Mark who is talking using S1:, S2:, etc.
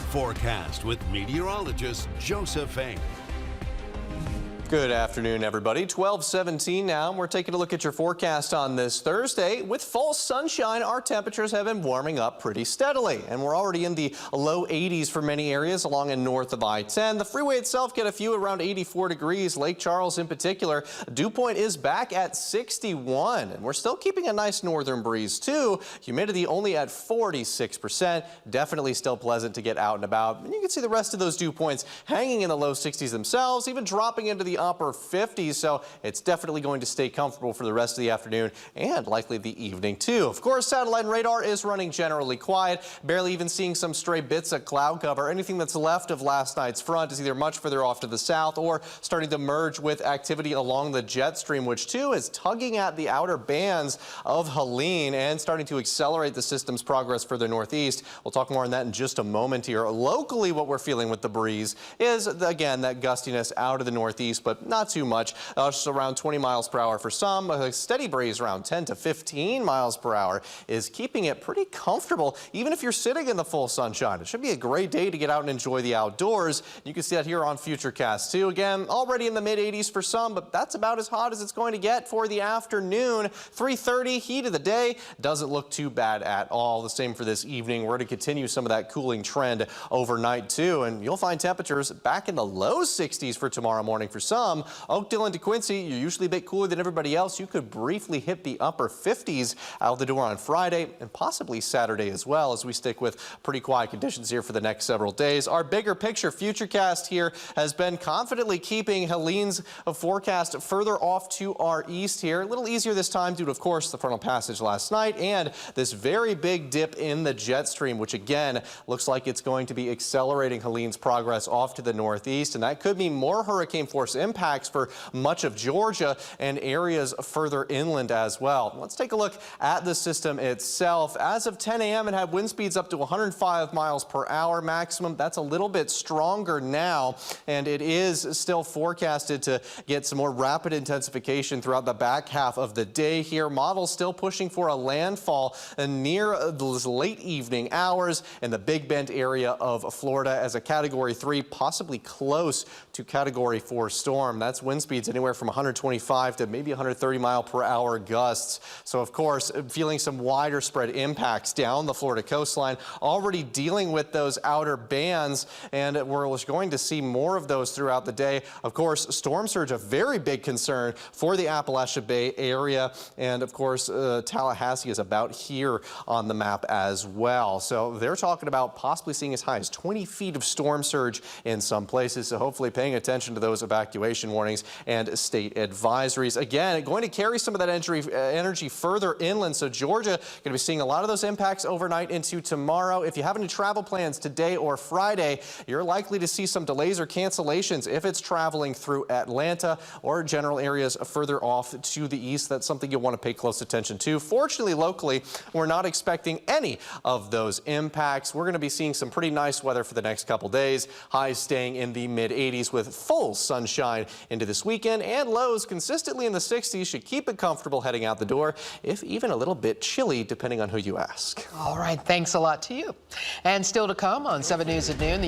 S1: Alert Forecast with meteorologist Joseph Eng.
S2: Good afternoon, everybody. 12:17 now. We're taking a look at your forecast on this Thursday. With full sunshine, our temperatures have been warming up pretty steadily, and we're already in the low 80s for many areas along and north of I-10. The freeway itself get a few around 84 degrees. Lake Charles in particular. Dew point is back at 61, and we're still keeping a nice northern breeze too. Humidity only at 46%. Definitely still pleasant to get out and about. And you can see the rest of those dew points hanging in the low 60s themselves, even dropping into the upper 50s, so it's definitely going to stay comfortable for the rest of the afternoon and likely the evening too. Of course, satellite and radar is running generally quiet, barely even seeing some stray bits of cloud cover. Anything that's left of last night's front is either much further off to the south or starting to merge with activity along the jet stream, which too is tugging at the outer bands of Helene and starting to accelerate the system's progress further northeast. We'll talk more on that in just a moment here. Locally, what we're feeling with the breeze is, again, that gustiness out of the northeast, but not too much. Just around 20 miles per hour for some. A steady breeze around 10 to 15 miles per hour is keeping it pretty comfortable, even if you're sitting in the full sunshine. It should be a great day to get out and enjoy the outdoors. You can see that here on Futurecast too. Again, already in the mid 80s for some, but that's about as hot as it's going to get for the afternoon. 3:30, heat of the day. Doesn't look too bad at all. The same for this evening. We're going to continue some of that cooling trend overnight too, and you'll find temperatures back in the low 60s for tomorrow morning for some. Oakdale and DeQuincy, you're usually a bit cooler than everybody else. You could briefly hit the upper 50s out the door on Friday and possibly Saturday as well, as we stick with pretty quiet conditions here for the next several days. Our bigger picture Futurecast here has been confidently keeping Helene's forecast further off to our east here. A little easier this time due to, of course, the frontal passage last night and this very big dip in the jet stream, which again looks like it's going to be accelerating Helene's progress off to the northeast, and that could mean more hurricane force impacts for much of Georgia and areas further inland as well. Let's take a look at the system itself. As of 10 a.m. it had wind speeds up to 105 miles per hour maximum. That's a little bit stronger now, and it is still forecasted to get some more rapid intensification throughout the back half of the day here. Models still pushing for a landfall near those late evening hours in the Big Bend area of Florida as a Category 3, possibly close to Category 4 storm. That's wind speeds anywhere from 125 to maybe 130 mile per hour gusts. So of course, feeling some wider spread impacts down the Florida coastline, already dealing with those outer bands, and we're going to see more of those throughout the day. Of course, storm surge, a very big concern for the Appalachia Bay area, and of course, Tallahassee is about here on the map as well. So they're talking about possibly seeing as high as 20 feet of storm surge in some places. So hopefully paying attention to those evacuation warnings and state advisories. Again, going to carry some of that energy further inland. So Georgia going to be seeing a lot of those impacts overnight into tomorrow. If you have any travel plans today or Friday, you're likely to see some delays or cancellations if it's traveling through Atlanta or general areas further off to the east. That's something you'll want to pay close attention to. Fortunately, locally, we're not expecting any of those impacts. We're going to be seeing some pretty nice weather for the next couple days. Highs staying in the mid 80s with full sunshine into this weekend, and lows consistently in the 60s should keep it comfortable heading out the door, if even a little bit chilly depending on who you ask.
S3: All right, thanks a lot to you. And still to come on 7 News at noon.